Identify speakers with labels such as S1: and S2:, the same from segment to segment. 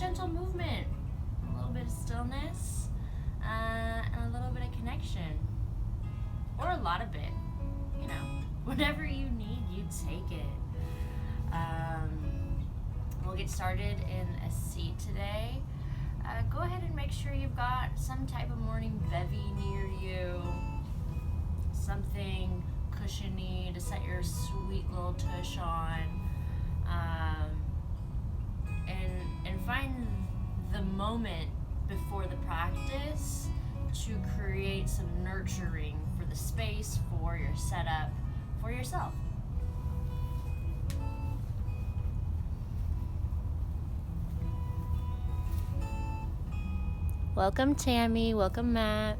S1: gentle movement, a little bit of stillness, and a little bit of connection. Or a lot of it. You know, whatever you need, you take it. We'll get started in a seat today. Go ahead and make sure you've got some type of morning bevy near you. Something cushiony to set your sweet little tush on. And find the moment before the practice to create some nurturing for the space, for your setup, for yourself. Welcome Tammy, welcome Matt.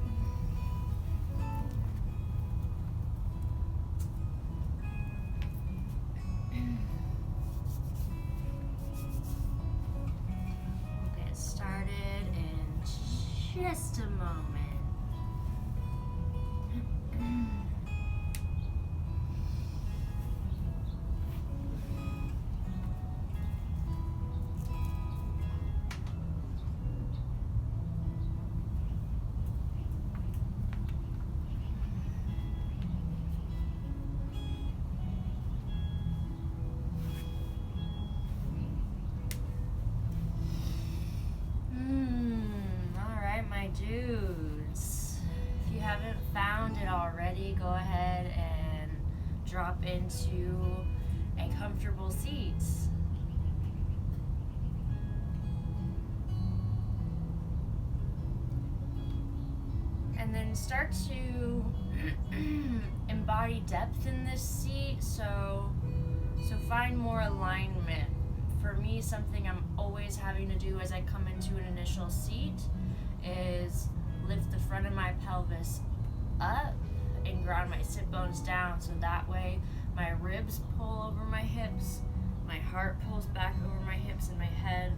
S1: We'll get started in just a moment. Dudes, if you haven't found it already, go ahead and drop into a comfortable seat. And then start to embody depth in this seat, so find more alignment. For me, something I'm always having to do as I come into an initial seat is lift the front of my pelvis up and ground my sit bones down, so that way my ribs pull over my hips, my heart pulls back over my hips, and my head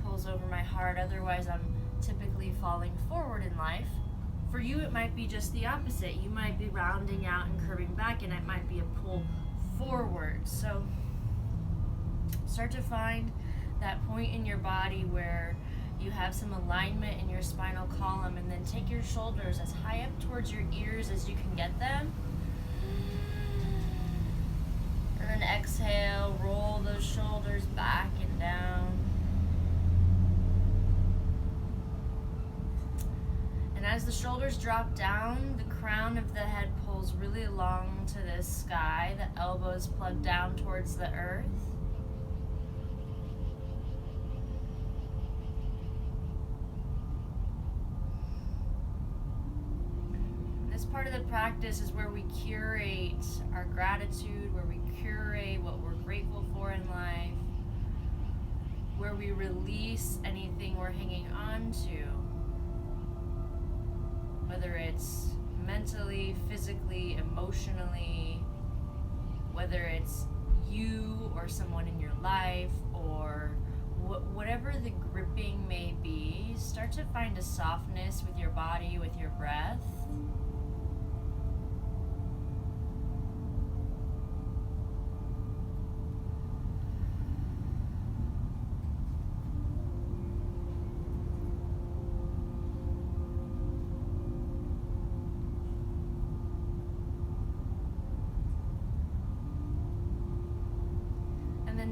S1: pulls over my heart. Otherwise, I'm typically falling forward in life. For you, it might be just the opposite. You might be rounding out and curving back, and it might be a pull forward. So start to find that point in your body where you have some alignment in your spinal column, and then take your shoulders as high up towards your ears as you can get them. And then exhale, roll those shoulders back and down. And as the shoulders drop down, the crown of the head pulls really long to the sky, the elbows plug down towards the earth. Part of the practice is where we curate our gratitude, where we curate what we're grateful for in life, where we release anything we're hanging on to, whether it's mentally, physically, emotionally, whether it's you or someone in your life, or whatever the gripping may be. Start to find a softness with your body, with your breath.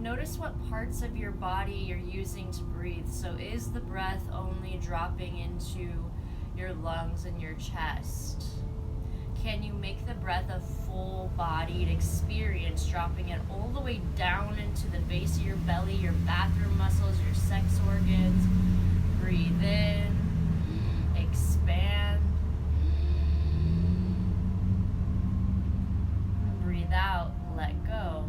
S1: Notice what parts of your body you're using to breathe. So is the breath only dropping into your lungs and your chest? Can you make the breath a full-bodied experience, dropping it all the way down into the base of your belly, your bathroom muscles, your sex organs? Breathe in, expand. Breathe out, let go.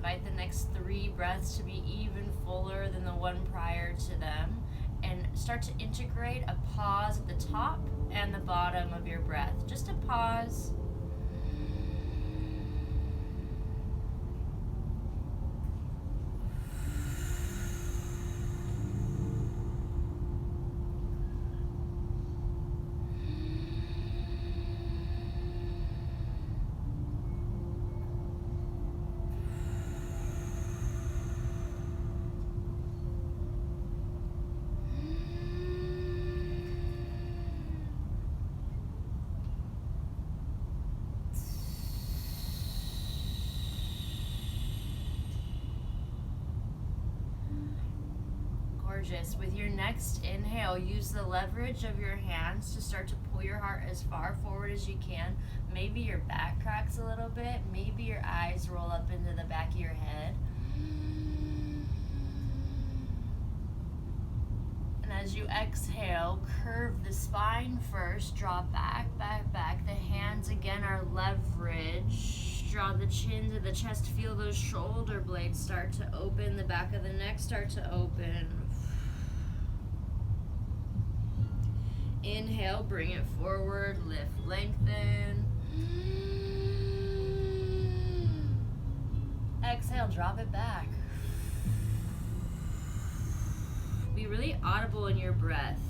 S1: Invite the next 3 breaths to be even fuller than the one prior to them, and start to integrate a pause at the top and the bottom of your breath. Just a pause. Gorgeous. With your next inhale, use the leverage of your hands to start to pull your heart as far forward as you can. Maybe your back cracks a little bit. Maybe your eyes roll up into the back of your head. And as you exhale, curve the spine first. Draw back, back, back. The hands again are leverage. Draw the chin to the chest. Feel those shoulder blades start to open. The back of the neck start to open. Inhale, bring it forward. Lift, lengthen. Exhale, drop it back. Be really audible in your breath.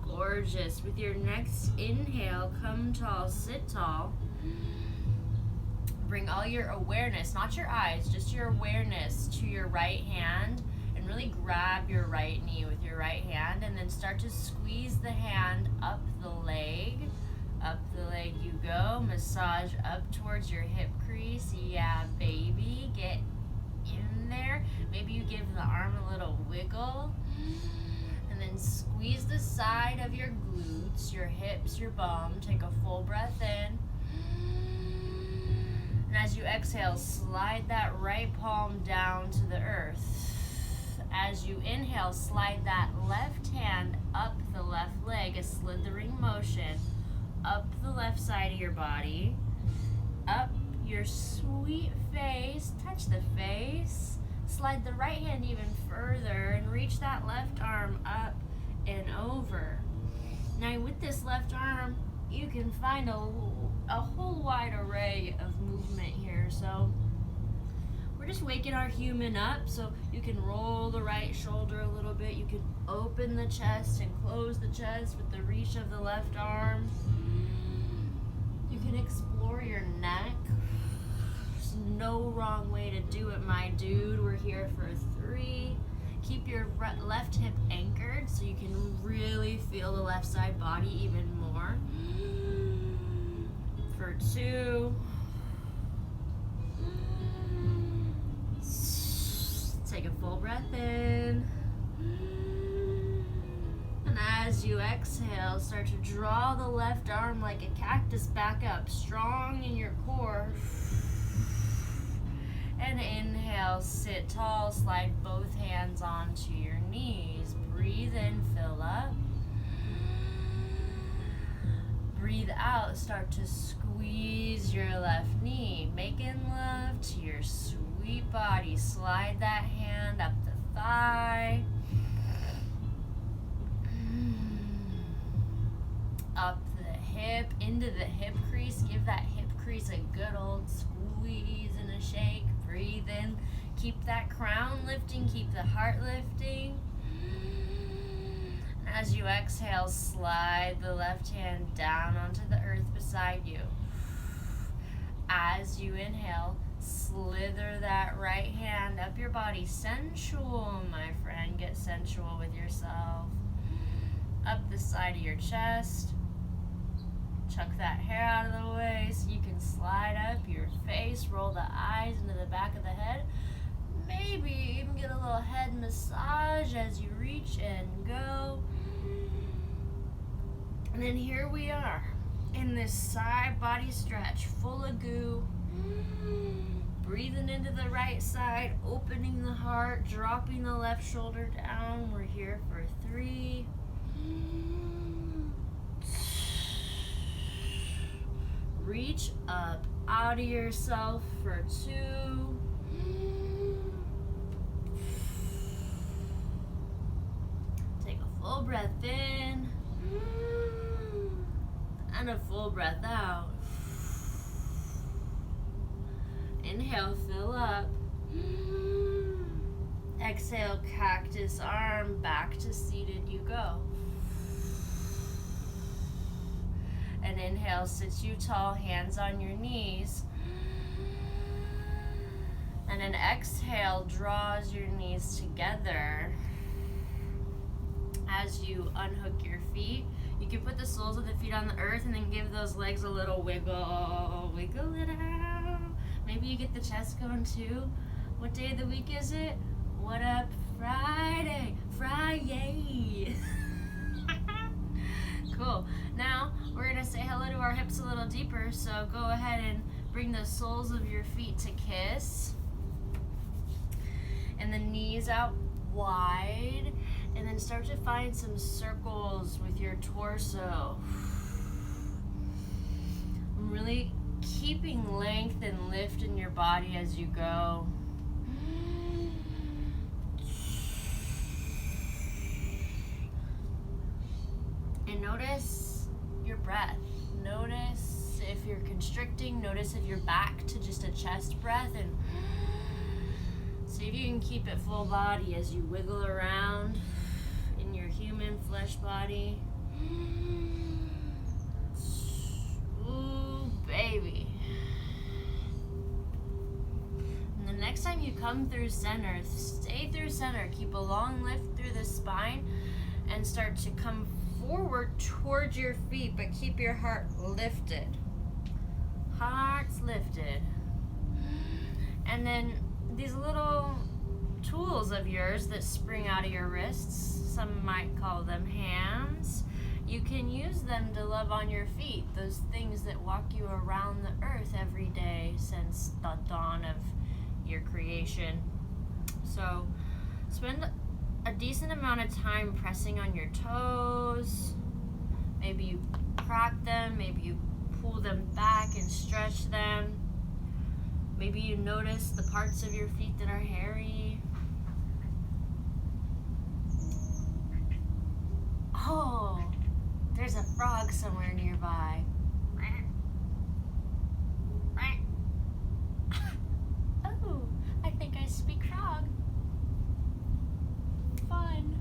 S1: Gorgeous. With your next inhale, come tall, sit tall. Bring all your awareness, not your eyes, just your awareness to your right hand, and really grab your right knee with your right hand, and then start to squeeze the hand up the leg. Up the leg you go. Massage up towards your hip crease. Yeah, baby. Get in there. Maybe you give the arm a little wiggle. And then squeeze the side of your glutes, your hips, your bum. Take a full breath in. And as you exhale, slide that right palm down to the earth. As you inhale, slide that left hand up the left leg, a slithering motion, up the left side of your body, up your sweet face, touch the face, slide the right hand even further and reach that left arm up and over. Now with this left arm, you can find a whole wide array of movement here. So we're just waking our human up, so you can roll the right shoulder a little bit. You can open the chest and close the chest with the reach of the left arm. You can explore your neck. There's no wrong way to do it, my dude. We're here for 3. Keep your left hip anchored so you can really feel the left side body even more. For 2. Take a full breath in. And as you exhale, start to draw the left arm like a cactus back up, strong in your core. And inhale, sit tall, slide both hands onto your knees. Breathe in, fill up. Breathe out, start to squeeze your left knee, making love to your sweet body. Slide that hand up the thigh. Up the hip, into the hip crease. Give that hip crease a good old squeeze and a shake. Breathe in. Keep that crown lifting. Keep the heart lifting. And as you exhale, slide the left hand down onto the earth beside you. As you inhale, slither that right hand up your body. Sensual, my friend. Get sensual with yourself. Up the side of your chest. Chuck that hair out of the way so you can slide up your face. Roll the eyes into the back of the head. Maybe even get a little head massage as you reach and go. And then here we are in this side body stretch, full of goo. Breathing into the right side, opening the heart, dropping the left shoulder down. We're here for 3. Reach up out of yourself for 2. Take a full breath in and a full breath out. Inhale, fill up. Exhale, cactus arm, back to seated you go. And inhale, sits you tall, hands on your knees. And an exhale draws your knees together. as you unhook your feet. You can put the soles of the feet on the earth and then give those legs a little wiggle. Wiggle it out. Maybe you get the chest going too. What day of the week is it? What up, Friday? Friday. Cool. Now we're gonna say hello to our hips a little deeper. So go ahead and bring the soles of your feet to kiss. And the knees out wide. And then start to find some circles with your torso. Really keeping length and lift in your body as you go. And notice your breath. Notice if you're constricting. Notice if you're back to just a chest breath. And see if you can keep it full body as you wiggle around in your human flesh body. Ooh, baby. And the next time you come through center, stay through center. Keep a long lift through the spine and start to come forward towards your feet, but keep your heart lifted. Heart's lifted. And then these little tools of yours that spring out of your wrists, some might call them hands, you can use them to love on your feet, those things that walk you around the earth every day since the dawn of your creation. So spend a decent amount of time pressing on your toes. Maybe you crack them, maybe you pull them back and stretch them. Maybe you notice the parts of your feet that are hairy. Oh, there's a frog somewhere nearby. Oh, I think I speak frog. Fun.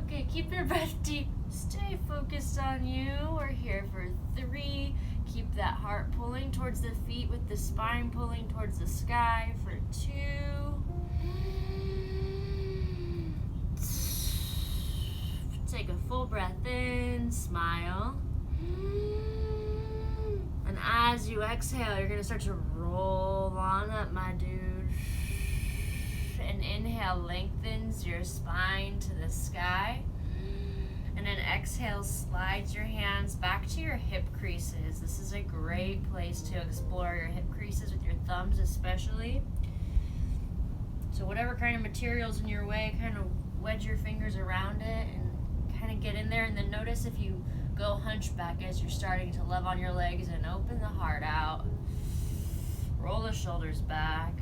S1: Okay, keep your breath deep. Stay focused on you. We're here for 3. Keep that heart pulling towards the feet with the spine pulling towards the sky for 2. Take a full breath in, smile. And as you exhale, you're gonna start to roll on up, my dude. And inhale lengthens your spine to the sky. And then exhale, slides your hands back to your hip creases. This is a great place to explore your hip creases with your thumbs especially. So whatever kind of material's in your way, kind of wedge your fingers around it and kind of get in there. And then notice if you go hunchback as you're starting to love on your legs and open the heart out. Roll the shoulders back.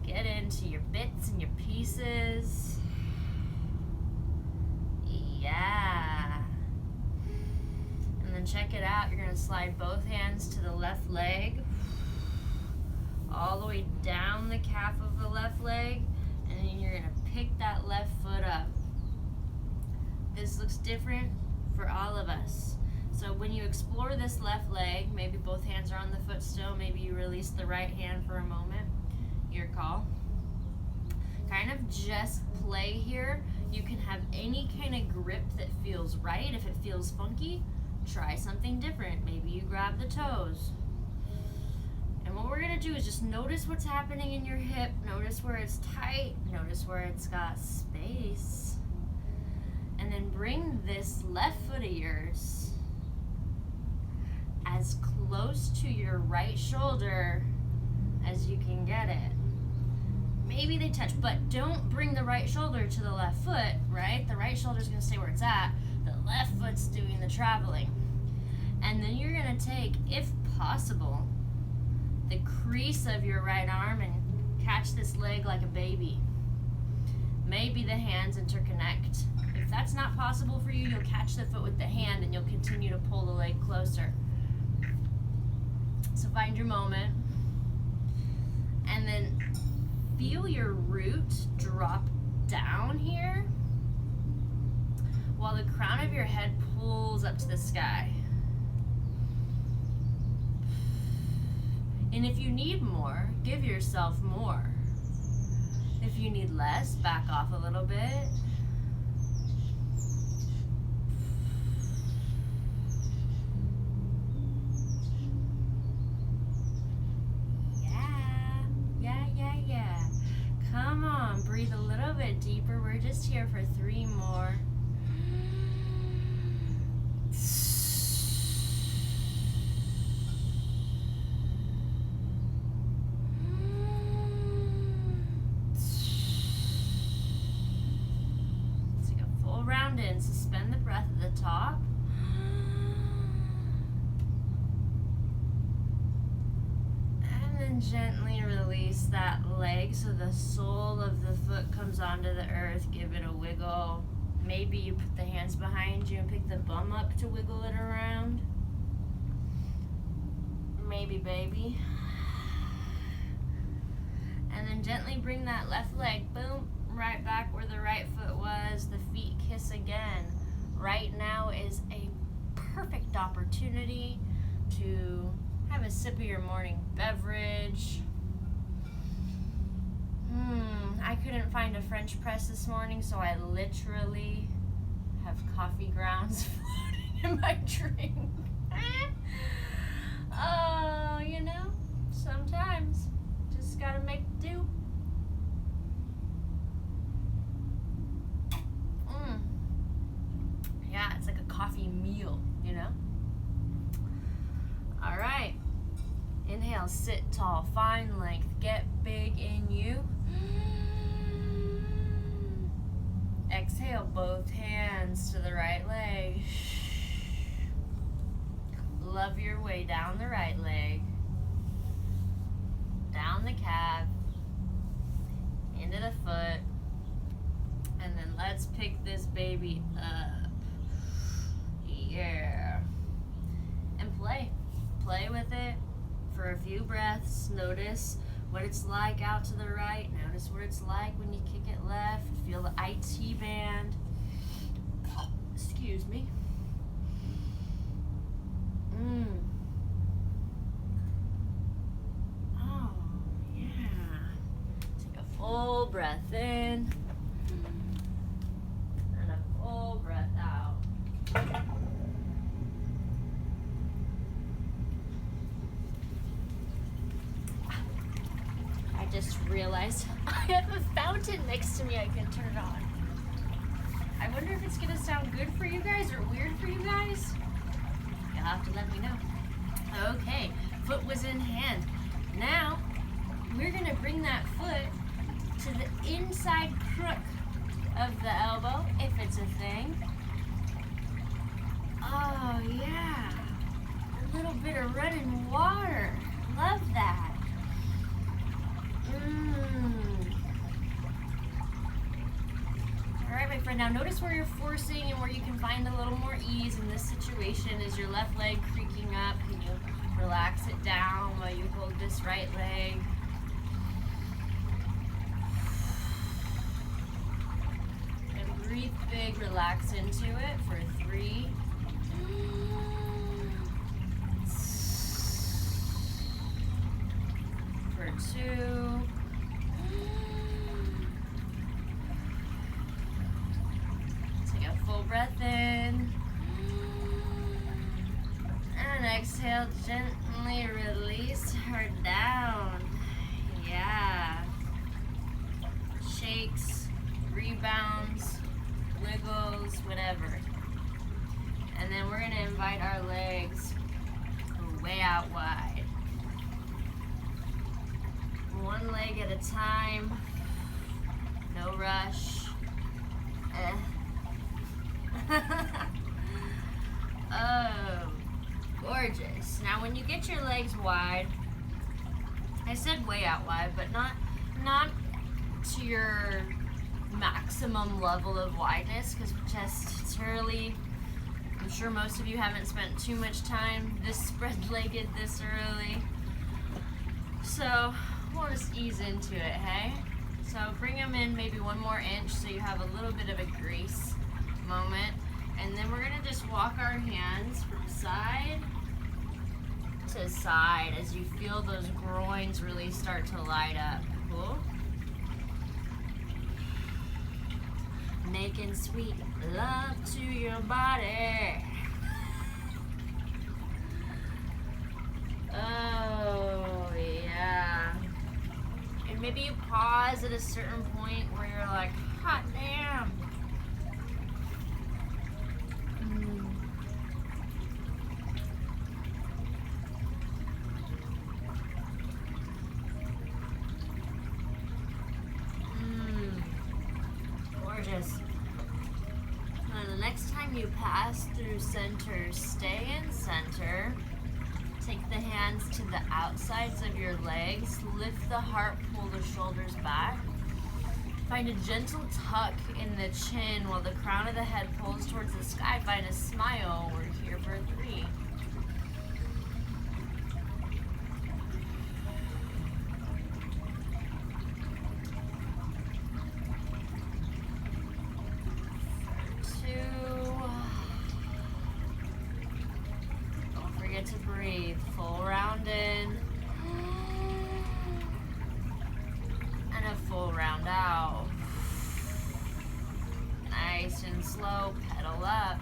S1: Get into your bits and your pieces. Yeah. And then check it out. You're going to slide both hands to the left leg, all the way down the calf of the left leg, and then you're going to pick that left foot up. This looks different for all of us. So when you explore this left leg, maybe both hands are on the foot still, maybe you release the right hand for a moment. Your call. Kind of just play here. You can have any kind of grip that feels right. If it feels funky, try something different. Maybe you grab the toes. And what we're gonna do is just notice what's happening in your hip. Notice where it's tight. Notice where it's got space. And then bring this left foot of yours as close to your right shoulder as you can get it. Maybe they touch, but don't bring the right shoulder to the left foot, right? The right shoulder's gonna stay where it's at. The left foot's doing the traveling. And then you're gonna take, if possible, the crease of your right arm and catch this leg like a baby. Maybe the hands interconnect. If that's not possible for you, you'll catch the foot with the hand and you'll continue to pull the leg closer. So find your moment. And then feel your root drop down here while the crown of your head pulls up to the sky. And if you need more, give yourself more. If you need less, back off a little bit. just here for 3 more. Take a full round in. Suspend the breath at the top. And then gently release that leg so the sole of the foot comes onto the earth. Give it a wiggle. Maybe you put the hands behind you and pick the bum up to wiggle it around. Maybe, baby. And then gently bring that left leg, boom, right back where the right foot was. The feet kiss again. Right now is a perfect opportunity to have a sip of your morning beverage. I couldn't find a French press this morning, so I literally have coffee grounds floating in my drink. Oh, you know, sometimes just gotta make do. Yeah, it's like a coffee meal, you know? All right. Inhale, sit tall, find length, get big in you. Exhale, both hands to the right leg. Love your way down the right leg, down the calf, into the foot, and then let's pick this baby up. Yeah. And play. Play with it for a few breaths. Notice what it's like out to the right. Notice what it's like when you kick it left. Feel the IT band. Excuse me. Oh, yeah. Take a full breath in. And a full breath out. I just realized I have a fountain next to me I can turn on. I wonder if it's gonna sound good for you guys or weird for you guys. You'll have to let me know. Okay, foot was in hand. Now, we're gonna bring that foot to the inside crook of the elbow, if it's a thing. Oh yeah, a little bit of running water. Love that. Alright, my friend, now notice where you're forcing and where you can find a little more ease in this situation. Is your left leg creaking up? Can you relax it down while you hold this right leg? And breathe big, relax into it for 3. For 2. Take a full breath in. And exhale, gently release her down. Yeah. Shakes, rebounds, wiggles, whatever. And then we're gonna invite our legs way out wide. One leg at a time, no rush. Oh, gorgeous. Now when you get your legs wide, I said way out wide, but not to your maximum level of wideness, because it's early. I'm sure most of you haven't spent too much time this spread-legged this early. So we'll just ease into it, hey? So bring them in maybe 1 more inch so you have a little bit of a grace moment. And then we're gonna just walk our hands from side to side as you feel those groins really start to light up. Cool? Making sweet love to your body. Oh, yeah. And maybe you pause at a certain point where you're like, Hot damn. Gorgeous. Now the next time you pass through center, stay in center. Take the hands to the outsides of your legs. Lift the heart, pull the shoulders back. Find a gentle tuck in the chin while the crown of the head pulls towards the sky. Find a smile. We're here for 3. To breathe. Full round in and a full round out. Nice and slow. Pedal up.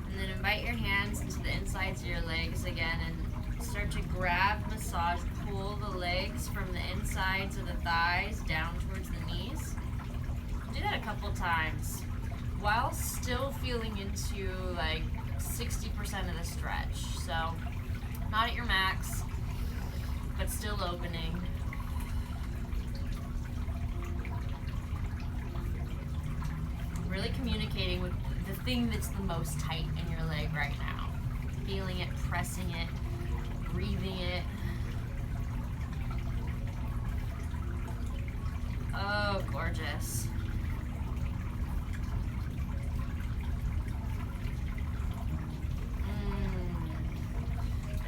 S1: And then invite your hands into the insides of your legs again and start to grab, massage, pull the legs from the insides of the thighs down towards the knees. Do that a couple times, while still feeling into like 60% of the stretch. So not at your max, but still opening. Really communicating with the thing that's the most tight in your leg right now. Feeling it, pressing it, breathing it. Oh, gorgeous.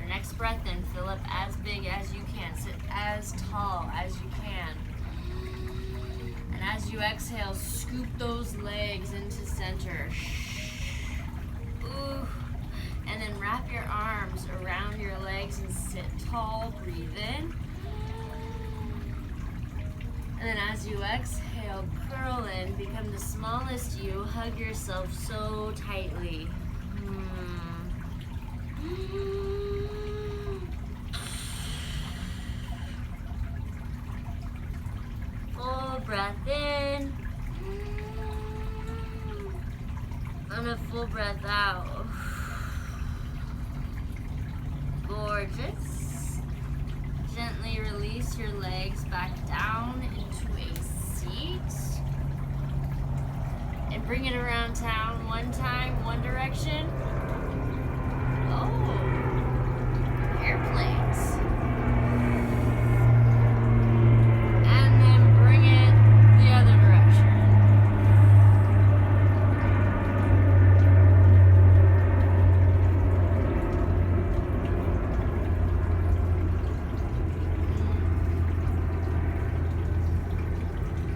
S1: Next breath in, fill up as big as you can. Sit as tall as you can. And as you exhale, scoop those legs into center. Ooh. And then wrap your arms around your legs and sit tall. Breathe in. And then as you exhale, curl in. Become the smallest you. Hug yourself so tightly. Full breath in and a full breath out. Gorgeous. Gently release your legs back down into a seat and bring it around town one time, one direction. Oh, airplanes. And then bring it the other direction.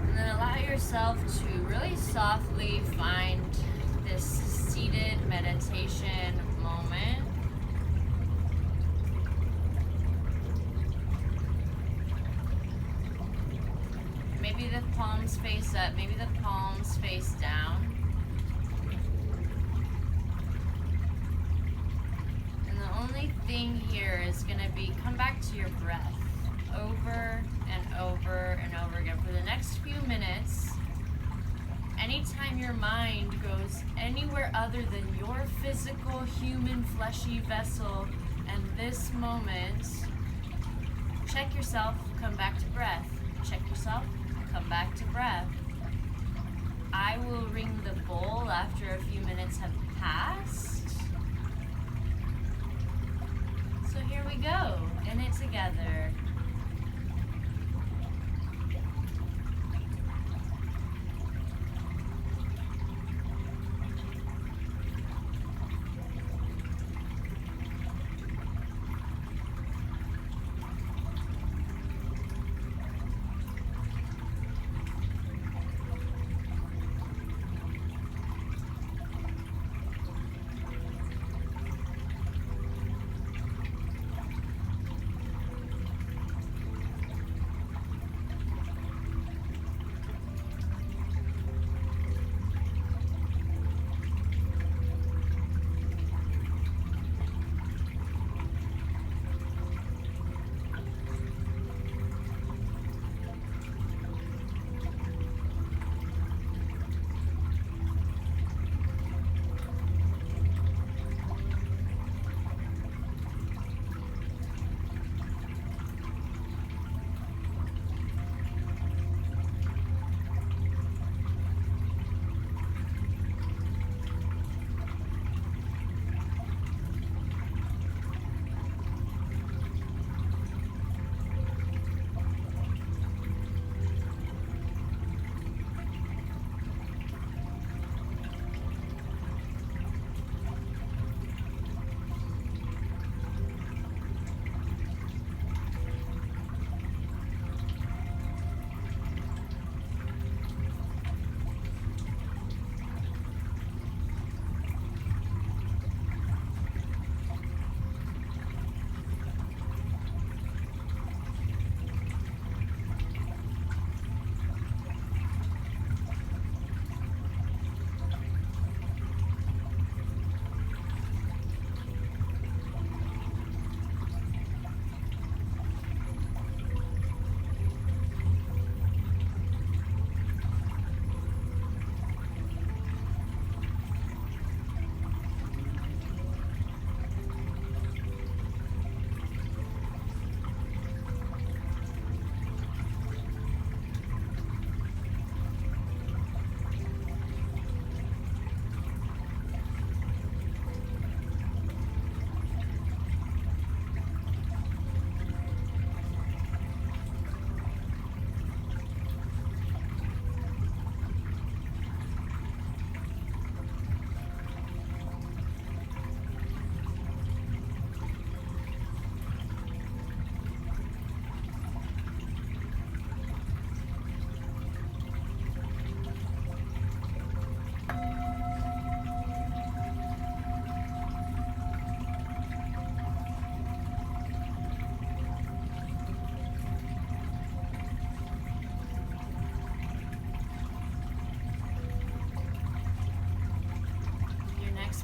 S1: And then allow yourself to really softly find this seated meditation moment. Maybe the palms face up, maybe the palms face down. And the only thing here is going to be come back to your breath over and over and over again for the next few minutes. Anytime your mind goes anywhere other than your physical, human, fleshy vessel and this moment, check yourself, come back to breath. Check yourself, come back to breath. I will ring the bowl after a few minutes have passed. So here we go, in it together.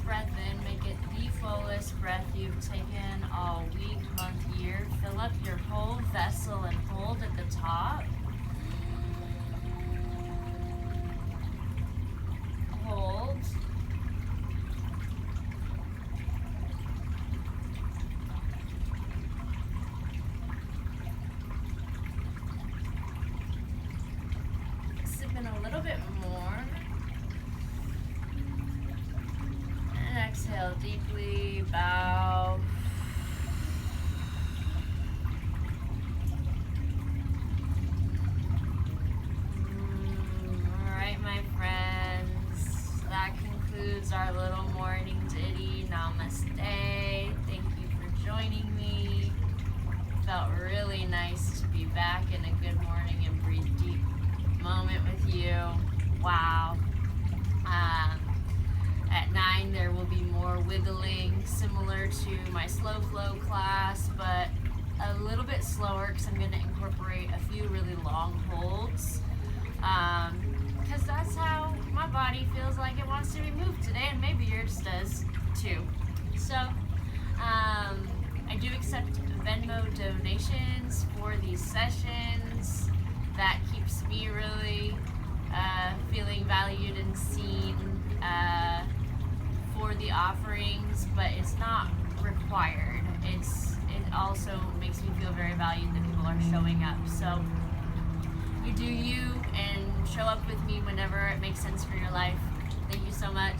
S1: breath in, make it the fullest breath you've taken all week, month, year. Fill up your whole vessel and hold at the top. Hold. Sip in a little bit more. And exhale deeply, bow. Alright, my friends. That concludes our little morning ditty. Namaste. Thank you for joining me. Felt really nice to be back in a good morning and breathe deep moment with you. Wow. At 9 there will be more wiggling, similar to my slow flow class, but a little bit slower because I'm going to incorporate a few really long holds, because that's how my body feels like it wants to be moved today, and maybe yours does too. So I do accept Venmo donations for these sessions. That keeps me really feeling valued and seen for the offerings, but it's not required. It also makes me feel very valued that people are showing up. So you do you, and show up with me whenever it makes sense for your life. Thank you so much.